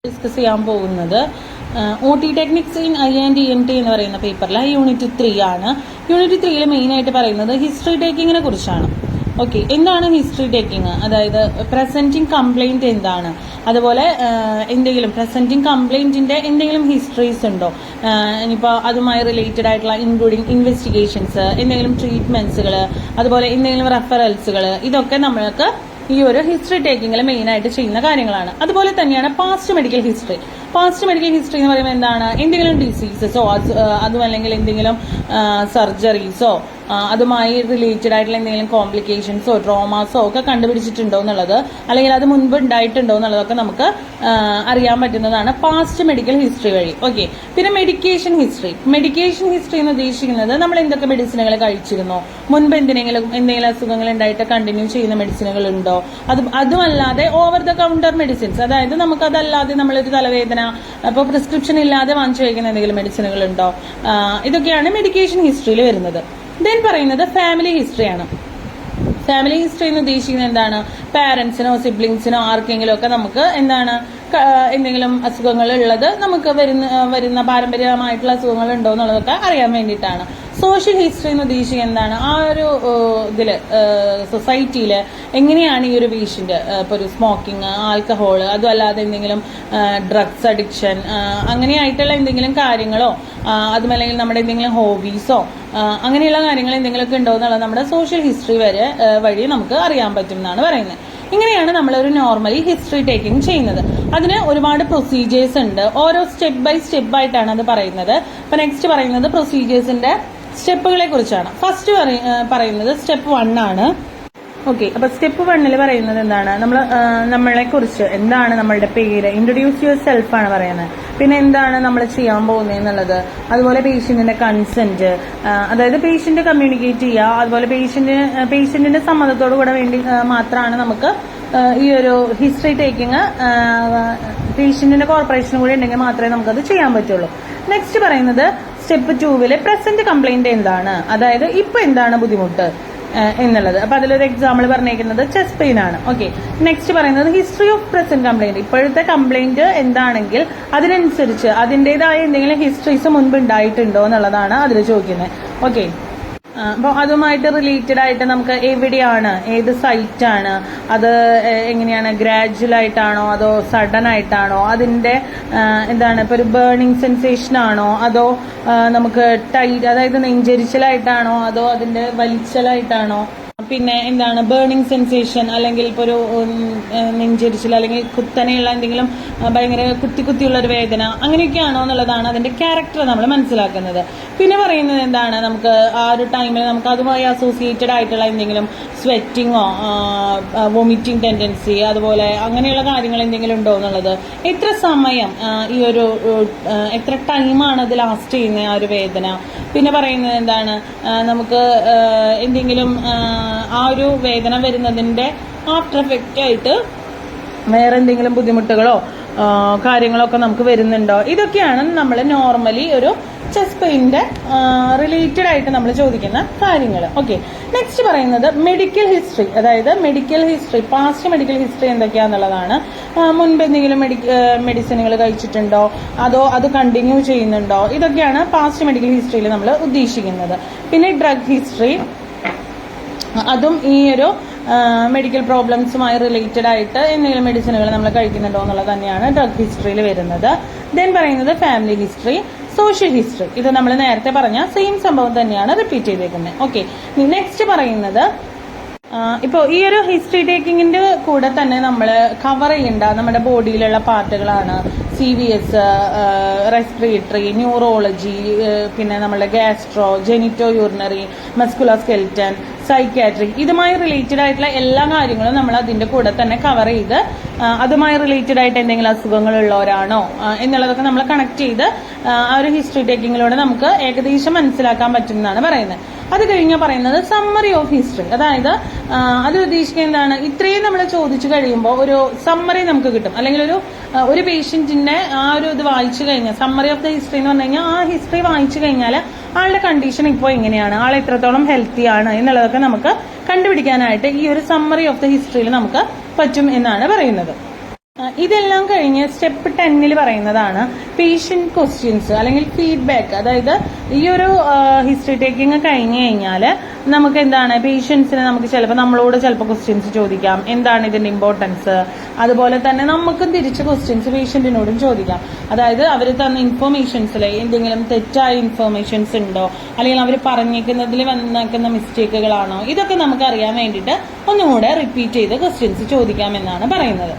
Discuss ചെയ്യാൻ പോകുന്നത് OT techniques in INT എന്ന് പറയുന്ന പേപ്പറിലെ യൂണിറ്റ് 3 ആണ്. യൂണിറ്റ് 3 മെയിനായിട്ട് പറയുന്നത് ഹിസ്റ്ററി ടേക്കിങ്ങിനെ കുറിച്ചാണ്. ഓക്കെ, എന്താണ് ഹിസ്റ്ററി ടേക്കിംഗ്? അതായത് പ്രസന്റിങ് കംപ്ലൈന്റ് എന്താണ്, അതുപോലെ എന്തെങ്കിലും പ്രസന്റിങ് കംപ്ലൈന്റിന്റെ എന്തെങ്കിലും ഹിസ്റ്ററീസ് ഉണ്ടോ, ഇനിയിപ്പോൾ അതുമായി റിലേറ്റഡ് ആയിട്ടുള്ള ഇൻക്ലൂഡിങ് ഇൻവെസ്റ്റിഗേഷൻസ്, എന്തെങ്കിലും ട്രീറ്റ്മെന്റ്സുകൾ, അതുപോലെ എന്തെങ്കിലും റെഫറൽസുകൾ, ഇതൊക്കെ നമ്മൾക്ക് ഈ ഒരു ഹിസ്റ്ററി ടേക്കിങ്ങിൽ മെയിൻ ആയിട്ട് ചെയ്യുന്ന കാര്യങ്ങളാണ്. അതുപോലെ തന്നെയാണ് past medical history. Past medical history എന്ന് പറയുമ്പോൾ എന്താണ്, എന്തെങ്കിലും ഡിസീസസോ അതുമല്ലെങ്കിൽ എന്തെങ്കിലും സർജറീസോ അതുമായി റിലേറ്റഡ് ആയിട്ടുള്ള എന്തെങ്കിലും കോംപ്ലിക്കേഷൻസോ ട്രോമാസോ ഒക്കെ കണ്ടുപിടിച്ചിട്ടുണ്ടോ എന്നുള്ളത്, അല്ലെങ്കിൽ അത് മുൻപ് ഉണ്ടായിട്ടുണ്ടോ എന്നുള്ളതൊക്കെ നമുക്ക് അറിയാൻ പറ്റുന്നതാണ് പാസ്റ്റ് മെഡിക്കൽ ഹിസ്റ്ററി വഴി. ഓക്കെ, പിന്നെ മെഡിക്കേഷൻ ഹിസ്റ്ററി. മെഡിക്കേഷൻ ഹിസ്റ്ററി എന്ന് ഉദ്ദേശിക്കുന്നത് നമ്മൾ എന്തൊക്കെ മെഡിസിനുകൾ കഴിച്ചിരുന്നോ, മുൻപ് എന്തെങ്കിലും അസുഖങ്ങൾ ഉണ്ടായിട്ട് കണ്ടിന്യൂ ചെയ്യുന്ന മെഡിസിനുകൾ ഉണ്ടോ, അതുമല്ലാതെ ഓവർ ദ കൗണ്ടർ മെഡിസിൻസ്, അതായത് നമുക്കതല്ലാതെ നമ്മളൊരു തലവേദന അപ്പോൾ പ്രിസ്ക്രിപ്ഷൻ ഇല്ലാതെ വാങ്ങിച്ചു കഴിക്കുന്ന എന്തെങ്കിലും മെഡിസിനുകൾ ഉണ്ടോ, ഇതൊക്കെയാണ് മെഡിക്കേഷൻ ഹിസ്റ്ററിയിൽ വരുന്നത്. ദെൻ പറയുന്നത് ഫാമിലി ഹിസ്റ്ററിയാണ്. ഫാമിലി ഹിസ്റ്ററി എന്ന് ഉദ്ദേശിക്കുന്നത് എന്താണ്, പാരന്റ്സിനോ സിബ്ലിങ്സിനോ ആർക്കെങ്കിലും ഒക്കെ നമുക്ക് എന്താണ് എന്തെങ്കിലും അസുഖങ്ങൾ ഉള്ളത് നമുക്ക് വരുന്ന പാരമ്പര്യമായിട്ടുള്ള അസുഖങ്ങൾ ഉണ്ടോ എന്നുള്ളതൊക്കെ അറിയാൻ വേണ്ടിയിട്ടാണ്. സോഷ്യൽ ഹിസ്റ്ററി എന്ന് ഉദ്ദേശിക്കുന്നത് എന്താണ്, ആ ഒരു ഇതില് സൊസൈറ്റിയിൽ എങ്ങനെയാണ് ഈ ഒരു പേഷ്യന്റ് ഇപ്പോൾ ഒരു സ്മോക്കിംഗ്, ആൽക്കഹോള്, അതും അല്ലാതെ എന്തെങ്കിലും ഡ്രഗ്സ് അഡിക്ഷൻ, അങ്ങനെയായിട്ടുള്ള എന്തെങ്കിലും കാര്യങ്ങളോ അതുമല്ലെങ്കിൽ നമ്മുടെ എന്തെങ്കിലും ഹോബീസോ അങ്ങനെയുള്ള കാര്യങ്ങൾ എന്തെങ്കിലുമൊക്കെ ഉണ്ടോ എന്നുള്ളത് നമ്മുടെ സോഷ്യൽ ഹിസ്റ്ററി വഴി നമുക്ക് അറിയാൻ പറ്റും എന്നാണ് പറയുന്നത്. ഇങ്ങനെയാണ് നമ്മളൊരു നോർമലി ഹിസ്റ്ററി ടേക്കിംഗ് ചെയ്യുന്നത്. അതിന് ഒരുപാട് പ്രൊസീജിയേഴ്സ് ഉണ്ട്. ഓരോ സ്റ്റെപ്പ് ബൈ സ്റ്റെപ്പ് ആയിട്ടാണ് അത് പറയുന്നത്. അപ്പൊ നെക്സ്റ്റ് പറയുന്നത് പ്രൊസീജിയേഴ്സിന്റെ സ്റ്റെപ്പുകളെ കുറിച്ചാണ്. ഫസ്റ്റ് പറയുന്നത് സ്റ്റെപ്പ് 1 ആണ്. ഓക്കെ, അപ്പൊ സ്റ്റെപ്പ് 1 പറയുന്നത് എന്താണ്, നമ്മളെ കുറിച്ച് എന്താണ്, നമ്മളുടെ പേര്, ഇൻട്രൊഡ്യൂസ് യുവർ സെൽഫ് ആണ് പറയുന്നത്. പിന്നെ എന്താണ് നമ്മൾ ചെയ്യാൻ പോകുന്നത് എന്നുള്ളത്, അതുപോലെ പേഷ്യന്റിന്റെ കൺസെന്റ്, അതായത് പേഷ്യന്റ് കമ്മ്യൂണിക്കേറ്റ് ചെയ്യുക, അതുപോലെ പേഷ്യന്റിന്റെ സമ്മതത്തോടു കൂടെ വേണ്ടി മാത്രമാണ് നമുക്ക് ഈ ഒരു ഹിസ്റ്ററി ടേക്കിങ്, പേഷ്യന്റിന്റെ കോർപ്പറേഷനും കൂടി ഉണ്ടെങ്കിൽ മാത്രമേ നമുക്കത് ചെയ്യാൻ പറ്റുള്ളൂ. നെക്സ്റ്റ് പറയുന്നത് സ്റ്റെപ്പ് 2 പ്രസന്റ് കംപ്ലൈന്റ് എന്താണ്, അതായത് ഇപ്പൊ എന്താണ് ബുദ്ധിമുട്ട് എന്നുള്ളത്. അപ്പൊ അതിലൊരു എക്സാമ്പിൾ പറഞ്ഞേക്കുന്നത് ചെസ്റ്റ് പെയിൻ ആണ്. ഓക്കെ, നെക്സ്റ്റ് പറയുന്നത് ഹിസ്റ്ററി ഓഫ് പ്രസന്റ് കംപ്ലൈന്റ്. ഇപ്പോഴത്തെ കംപ്ലൈന്റ് എന്താണെങ്കിൽ അതിനനുസരിച്ച് അതിൻ്റെതായ എന്തെങ്കിലും ഹിസ്റ്ററീസ് മുൻപ് ഉണ്ടായിട്ടുണ്ടോ എന്നുള്ളതാണ് അതിൽ ചോദിക്കുന്നത്. ഓക്കെ, അപ്പോൾ അതുമായിട്ട് റിലേറ്റഡ് ആയിട്ട് നമുക്ക് എവിടെയാണ്, ഏത് സൈറ്റ് ആണ്, അത് എങ്ങനെയാണ്, ഗ്രാജുവൽ ആയിട്ടാണോ അതോ സഡൻ ആയിട്ടാണോ, അതിന്റെ എന്താണ് ഇപ്പോൾ ഒരു ബേണിംഗ് സെൻസേഷൻ ആണോ, അതോ നമുക്ക് ടൈറ്റ്, അതായത് നെഞ്ചരിച്ചിലായിട്ടാണോ, അതോ അതിന്റെ വലിച്ചലായിട്ടാണോ, പിന്നെ എന്താണ് ബേണിംഗ് സെൻസേഷൻ, അല്ലെങ്കിൽ ഇപ്പോൾ ഒരു നെഞ്ചരിച്ചിൽ, അല്ലെങ്കിൽ കുത്തനെയുള്ള എന്തെങ്കിലും ഭയങ്കര കുത്തിയുള്ള ഒരു വേദന, അങ്ങനെയൊക്കെയാണോ എന്നുള്ളതാണ് അതിന്റെ ക്യാരക്ടർ നമ്മൾ മനസ്സിലാക്കുന്നത്. പിന്നെ പറയുന്നത് എന്താണ്, നമുക്ക് ആ ഒരു ടൈമിൽ നമുക്ക് അതുമായി അസോസിയേറ്റഡ് ആയിട്ടുള്ള എന്തെങ്കിലും സ്വെറ്റിങ്ങോ വോമിറ്റിംഗ് ടെൻഡൻസി, അതുപോലെ അങ്ങനെയുള്ള കാര്യങ്ങൾ എന്തെങ്കിലും ഉണ്ടോ എന്നുള്ളത്, എത്ര സമയം ഈ ഒരു എത്ര ടൈമാണ് അത് ലാസ്റ്റ് ചെയ്യുന്നത് ആ ഒരു വേദന. പിന്നെ പറയുന്നത് എന്താണ്, നമുക്ക് എന്തെങ്കിലും ആ ഒരു വേദന വരുന്നതിന്റെ ആഫ്റ്റർ എഫക്റ്റ് ആയിട്ട് വേറെ എന്തെങ്കിലും ബുദ്ധിമുട്ടുകളോ കാര്യങ്ങളോ ഒക്കെ നമുക്ക് വരുന്നുണ്ടോ, ഇതൊക്കെയാണ് നമ്മൾ നോർമലി ഒരു ചെസ്റ്റ് പെയിന്റെ റിലേറ്റഡ് ആയിട്ട് നമ്മൾ ചോദിക്കുന്ന കാര്യങ്ങൾ. ഓക്കെ, നെക്സ്റ്റ് പറയുന്നത് മെഡിക്കൽ ഹിസ്റ്ററി. അതായത് medical history, past medical history എന്തൊക്കെയാന്നുള്ളതാണ്. മുൻപ് എന്തെങ്കിലും മെഡിസിനുകൾ കഴിച്ചിട്ടുണ്ടോ, അതോ അത് കണ്ടിന്യൂ ചെയ്യുന്നുണ്ടോ, ഇതൊക്കെയാണ് പാസ്റ്റ് മെഡിക്കൽ ഹിസ്റ്ററിയിൽ നമ്മൾ ഉദ്ദേശിക്കുന്നത്. പിന്നെ ഡ്രഗ് ഹിസ്റ്ററി, അതും ഈ ഒരു മെഡിക്കൽ പ്രോബ്ലംസുമായി റിലേറ്റഡ് ആയിട്ട് എന്തെങ്കിലും മെഡിസിനുകൾ നമ്മൾ കഴിക്കുന്നുണ്ടോ എന്നുള്ളത് തന്നെയാണ് ഡ്രഗ് ഹിസ്റ്ററിയിൽ വരുന്നത്. ദെൻ പറയുന്നത് ഫാമിലി ഹിസ്റ്ററി, സോഷ്യൽ ഹിസ്റ്ററി. ഇത് നമ്മൾ നേരത്തെ പറഞ്ഞ സെയിം സംഭവം തന്നെയാണ് റിപ്പീറ്റ് ചെയ്തേക്കുന്നത്. ഓക്കെ, നെക്സ്റ്റ് പറയുന്നത് ഇപ്പോൾ ഈ ഒരു ഹിസ്റ്ററി ടേക്കിങ്ങിന്റെ കൂടെ തന്നെ നമ്മൾ കവർ ചെയ്യേണ്ട നമ്മുടെ ബോഡിയിലുള്ള പാർട്ടുകളാണ് CVS, റെസ്പിറേറ്ററി, ന്യൂറോളജി, പിന്നെ നമ്മുടെ ഗാസ്ട്രോ, ജെനിറ്റോ യൂറിനറി, മസ്കുലോസ്കെൽറ്റൻ, സൈക്യാട്രിക്, ഇതുമായി റിലേറ്റഡ് ആയിട്ടുള്ള എല്ലാ കാര്യങ്ങളും നമ്മൾ അതിന്റെ കൂടെ തന്നെ കവർ ചെയ്ത് അതുമായി റിലേറ്റഡ് ആയിട്ട് എന്തെങ്കിലും അസുഖങ്ങളുള്ളവരാണോ എന്നുള്ളതൊക്കെ നമ്മൾ കണക്ട് ചെയ്ത് ആ ഒരു ഹിസ്റ്ററി ടേക്കിങ്ങിലൂടെ നമുക്ക് ഏകദേശം മനസ്സിലാക്കാൻ പറ്റുമെന്നാണ് പറയുന്നത്. അത് കഴിഞ്ഞാൽ പറയുന്നത് സമ്മറി ഓഫ് ഹിസ്റ്ററി. അതായത് അത് ഉദ്ദേശിക്കുന്നത് എന്താണ്, ഇത്രയും നമ്മൾ ചോദിച്ചു കഴിയുമ്പോൾ ഒരു സമ്മറി നമുക്ക് കിട്ടും, അല്ലെങ്കിൽ ഒരു പേഷ്യന്റിന്റെ ആ ഒരു ഇത് വായിച്ചു കഴിഞ്ഞാൽ, സമ്മറി ഓഫ് ദ ഹിസ്റ്ററി എന്ന് പറഞ്ഞു കഴിഞ്ഞാൽ ആ ഹിസ്റ്ററി വായിച്ചു കഴിഞ്ഞാൽ ആളുടെ കണ്ടീഷൻ ഇപ്പോൾ എങ്ങനെയാണ്, ആൾ എത്രത്തോളം ഹെൽത്തി ആണ് എന്നുള്ളതൊക്കെ നമുക്ക് കണ്ടുപിടിക്കാനായിട്ട് ഈ ഒരു സമ്മറി ഓഫ് ദ ഹിസ്റ്ററിയിൽ നമുക്ക് പറ്റും എന്നാണ് പറയുന്നത്. ഇതെല്ലാം കഴിഞ്ഞ് സ്റ്റെപ്പ് 10 പറയുന്നതാണ് പേഷ്യന്റ് ക്വസ്റ്റ്യൻസ് അല്ലെങ്കിൽ ഫീഡ്ബാക്ക്. അതായത് ഈ ഒരു ഹിസ്റ്ററി ടേക്കിംഗ് കഴിഞ്ഞു കഴിഞ്ഞാൽ നമുക്ക് എന്താണ് പേഷ്യൻസിന് നമുക്ക് ചിലപ്പോൾ നമ്മളോട് ചിലപ്പോൾ ക്വസ്റ്റ്യൻസ് ചോദിക്കാം, എന്താണ് ഇതിന്റെ ഇമ്പോർട്ടൻസ്. അതുപോലെ തന്നെ നമുക്കും തിരിച്ച് ക്വസ്റ്റ്യൻസ് പേഷ്യന്റിനോടും ചോദിക്കാം. അതായത് അവർ തന്ന ഇൻഫോർമേഷൻസിൽ എന്തെങ്കിലും തെറ്റായ ഇൻഫോർമേഷൻസ് ഉണ്ടോ, അല്ലെങ്കിൽ അവർ പറഞ്ഞേക്കുന്നതിൽ വന്നേക്കുന്ന മിസ്റ്റേക്കുകളാണോ, ഇതൊക്കെ നമുക്ക് അറിയാൻ വേണ്ടിയിട്ട് ഒന്നുകൂടെ റിപ്പീറ്റ് ചെയ്ത് ക്വസ്റ്റ്യൻസ് ചോദിക്കാമെന്നാണ് പറയുന്നത്.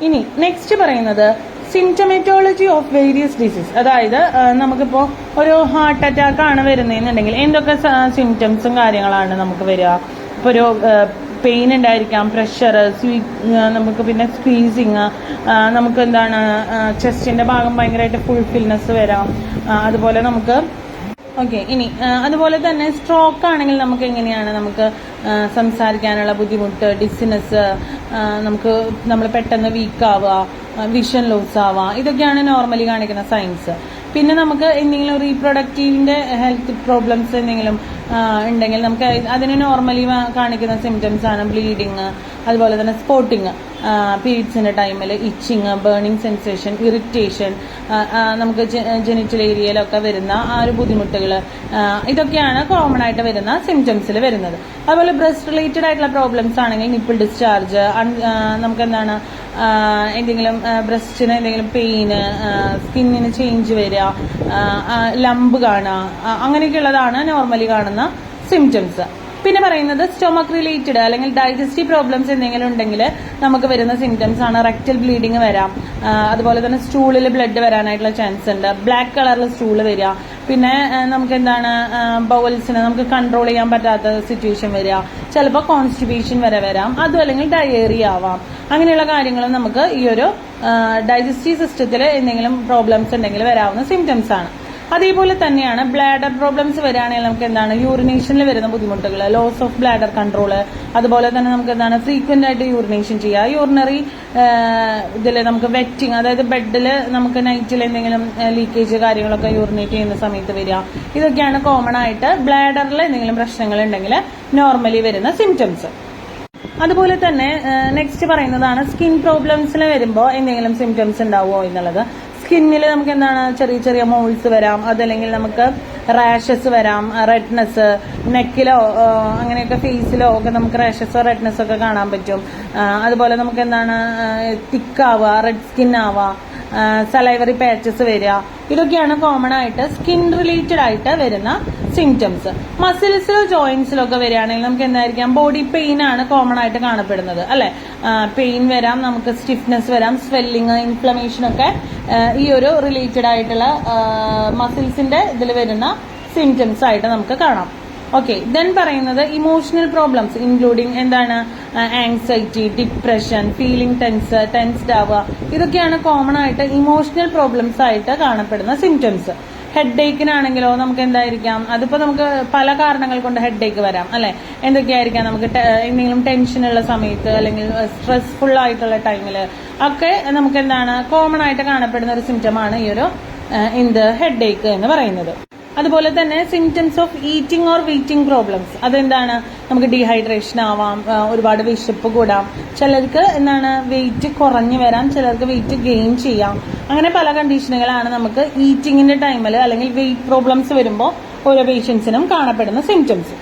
ഇനി നെക്സ്റ്റ് പറയുന്നത് സിംറ്റമറ്റോളജി ഓഫ് വേരിയസ് ഡിസീസ്. അതായത് നമുക്കിപ്പോൾ ഒരു ഹാർട്ട് അറ്റാക്ക് ആണ് വരുന്നതെന്നുണ്ടെങ്കിൽ എന്തൊക്കെ സിംറ്റംസും കാര്യങ്ങളാണ് നമുക്ക് വരിക. ഇപ്പോൾ ഒരു പെയിൻ ഉണ്ടായിരിക്കാം, പ്രഷർ, നമുക്ക് പിന്നെ സ്ക്വീസിങ്, നമുക്ക് എന്താണ് ചെസ്റ്റിന്റെ ഭാഗം ഭയങ്കരമായിട്ട് ഫുൾഫിൽനെസ് വരാം. അതുപോലെ നമുക്ക് ഇനി അതുപോലെ തന്നെ സ്ട്രോക്ക് ആണെങ്കിൽ നമുക്ക് എങ്ങനെയാണ് നമുക്ക് സംസാരിക്കാനുള്ള ബുദ്ധിമുട്ട്, ഡിസിനെസ്, നമ്മൾ പെട്ടെന്ന് വീക്ക് ആവുക, വിഷൻ ലോസ് ആവുക, ഇതൊക്കെയാണ് നോർമലി കാണിക്കുന്ന സൈൻസ്. പിന്നെ നമുക്ക് എന്തെങ്കിലും റീപ്രൊഡക്റ്റീവിന്റെ ഹെൽത്ത് പ്രോബ്ലംസ് എന്തെങ്കിലും ഉണ്ടെങ്കിൽ നമുക്ക് അതിന് നോർമലി കാണിക്കുന്ന സിംറ്റംസ് ആണ് ബ്ലീഡിങ്, അതുപോലെ തന്നെ സ്പോട്ടിങ്, പീരീഡ്സിന്റെ ടൈമിൽ ഇച്ചിങ്, ബേണിംഗ് സെൻസേഷൻ, ഇറിറ്റേഷൻ, നമുക്ക് ജെനിറ്റൽ ഏരിയയിലൊക്കെ വരുന്ന ആ ഒരു ബുദ്ധിമുട്ടുകൾ, ഇതൊക്കെയാണ് കോമൺ ആയിട്ട് വരുന്ന സിംറ്റംസിൽ വരുന്നത്. അതുപോലെ ബ്രസ്റ്റ് റിലേറ്റഡ് ആയിട്ടുള്ള പ്രോബ്ലംസ് ആണെങ്കിൽ നിപ്പിൾ ഡിസ്ചാർജ്, നമുക്ക് എന്താണ് എന്തെങ്കിലും ബ്രസ്റ്റിന് എന്തെങ്കിലും പെയിന്, സ്കിന്നിന് ചേഞ്ച് വരിക, ലംബ് കാണുക, അങ്ങനെയൊക്കെയുള്ളതാണ് നോർമലി കാണുന്ന സിംറ്റംസ്. പിന്നെ പറയുന്നത് സ്റ്റൊമക് റിലേറ്റഡ് അല്ലെങ്കിൽ ഡൈജസ്റ്റീവ് പ്രോബ്ലംസ് എന്തെങ്കിലും ഉണ്ടെങ്കിൽ നമുക്ക് വരുന്ന സിംറ്റംസ് ആണ് റെക്ടൽ ബ്ലീഡിങ് വരാം. അതുപോലെ തന്നെ സ്റ്റൂളിൽ ബ്ലഡ് വരാനായിട്ടുള്ള ചാൻസ് ഉണ്ട്, ബ്ലാക്ക് കളറിൽ സ്റ്റൂള് വരിക. പിന്നെ നമുക്ക് എന്താണ് ബൗൾസിന് നമുക്ക് കൺട്രോൾ ചെയ്യാൻ പറ്റാത്ത സിറ്റുവേഷൻ വരിക, ചിലപ്പോൾ കോൺസ്റ്റിപ്പേഷൻ വരെ വരാം, അതും അല്ലെങ്കിൽ ഡയേറിയ ആവാം. അങ്ങനെയുള്ള കാര്യങ്ങളും നമുക്ക് ഈ ഒരു ഡൈജസ്റ്റീവ് സിസ്റ്റത്തിൽ എന്തെങ്കിലും പ്രോബ്ലംസ് ഉണ്ടെങ്കിൽ വരാവുന്ന സിംറ്റംസ് ആണ്. അതേപോലെ തന്നെയാണ് ബ്ലാഡർ പ്രോബ്ലംസ് വരികയാണെങ്കിൽ നമുക്ക് എന്താണ് യൂറിനേഷനിൽ വരുന്ന ബുദ്ധിമുട്ടുകൾ, ലോസ് ഓഫ് ബ്ലാഡർ കൺട്രോള്, അതുപോലെ തന്നെ നമുക്ക് എന്താണ് ഫ്രീക്വന്റ് ആയിട്ട് യൂറിനേഷൻ ചെയ്യുക, യൂറിനറി ഇതിൽ നമുക്ക് വെറ്റിങ്, അതായത് ബെഡിൽ നമുക്ക് നൈറ്റിൽ എന്തെങ്കിലും ലീക്കേജ് കാര്യങ്ങളൊക്കെ യൂറിനേറ്റ് ചെയ്യുന്ന സമയത്ത് വരിക, ഇതൊക്കെയാണ് കോമൺ ആയിട്ട് ബ്ലാഡറിൽ എന്തെങ്കിലും പ്രശ്നങ്ങൾ ഉണ്ടെങ്കിൽ നോർമലി വരുന്ന സിംറ്റംസ്. അതുപോലെ തന്നെ നെക്സ്റ്റ് പറയുന്നതാണ് സ്കിൻ പ്രോബ്ലംസിൽ വരുമ്പോൾ എന്തെങ്കിലും സിംറ്റംസ് ഉണ്ടാവുമോ എന്നുള്ളത്. സ്കിന്നിൽ നമുക്ക് എന്താണ് ചെറിയ ചെറിയ മോൾസ് വരാം, അതല്ലെങ്കിൽ നമുക്ക് റാഷസ് വരാം, റെഡ്നെസ്, നെക്കിലോ അങ്ങനെയൊക്കെ ഫേസിലോ ഒക്കെ നമുക്ക് റാഷസോ റെഡ്നെസ് ഒക്കെ കാണാൻ പറ്റും. അതുപോലെ നമുക്ക് എന്താണ് തിക്കാവുക, റെഡ് സ്കിൻ ആവുക, സലൈവറി പാച്ചസ് വരിക, ഇതൊക്കെയാണ് കോമൺ ആയിട്ട് സ്കിൻ റിലേറ്റഡ് ആയിട്ട് വരുന്ന സിംറ്റംസ്. മസിൽസിലോ ജോയിന്റ്സിലോ ഒക്കെ വരികയാണെങ്കിൽ നമുക്ക് എന്തായിരിക്കാം ബോഡി പെയിൻ ആണ് കോമൺ ആയിട്ട് കാണപ്പെടുന്നത്, അല്ലെ. പെയിൻ വരാം, നമുക്ക് സ്റ്റിഫ്നെസ് വരാം, സ്വെല്ലിങ്, ഇൻഫ്ലമേഷൻ ഒക്കെ ഈ ഒരു റിലേറ്റഡ് ആയിട്ടുള്ള മസിൽസിന്റെ ഇതിൽ വരുന്ന സിംറ്റംസ് ആയിട്ട് നമുക്ക് കാണാം. ദെൻ പറയുന്നത് ഇമോഷണൽ പ്രോബ്ലംസ് ഇൻക്ലൂഡിങ് എന്താണ് ആങ്സൈറ്റി, ഡിപ്രഷൻ, ഫീലിംഗ് ടെൻസ്ഡ് ആവുക, ഇതൊക്കെയാണ് കോമൺ ആയിട്ട് ഇമോഷണൽ പ്രോബ്ലംസ് ആയിട്ട് കാണപ്പെടുന്ന സിംറ്റംസ്. ഹെഡ് ഏക്കിനാണെങ്കിലോ നമുക്ക് എന്തായിരിക്കാം, അതിപ്പോ നമുക്ക് പല കാരണങ്ങൾ കൊണ്ട് ഹെഡ് ഏക്ക് വരാം, അല്ലെ. എന്തൊക്കെയായിരിക്കാം, നമുക്ക് എന്തെങ്കിലും ടെൻഷനുള്ള സമയത്ത് അല്ലെങ്കിൽ സ്ട്രെസ്ഫുൾ ആയിട്ടുള്ള ടൈമില് ഒക്കെ നമുക്ക് എന്താണ് കോമൺ ആയിട്ട് കാണപ്പെടുന്ന ഒരു സിംറ്റമാണ് ഈ ഒരു ഹെഡ് ഏക്ക് എന്ന് പറയുന്നത്. അതുപോലെ തന്നെ symptoms of eating or waiting problems, അതെന്താണ് നമുക്ക് ഡീഹൈഡ്രേഷൻ ആവാം, ഒരുപാട് വിശപ്പ് കൂടാം, ചിലർക്ക് എന്താണ് വെയിറ്റ് കുറഞ്ഞു വരാം, ചിലർക്ക് വെയിറ്റ് ഗെയിൻ ചെയ്യാം. അങ്ങനെ പല കണ്ടീഷനുകളാണ് നമുക്ക് ഈറ്റിംഗിന്റെ ടൈമിൽ അല്ലെങ്കിൽ വെയിറ്റ് പ്രോബ്ലംസ് വരുമ്പോൾ ഓരോ പേഷ്യൻസിനും കാണപ്പെടുന്ന സിംറ്റംസ്.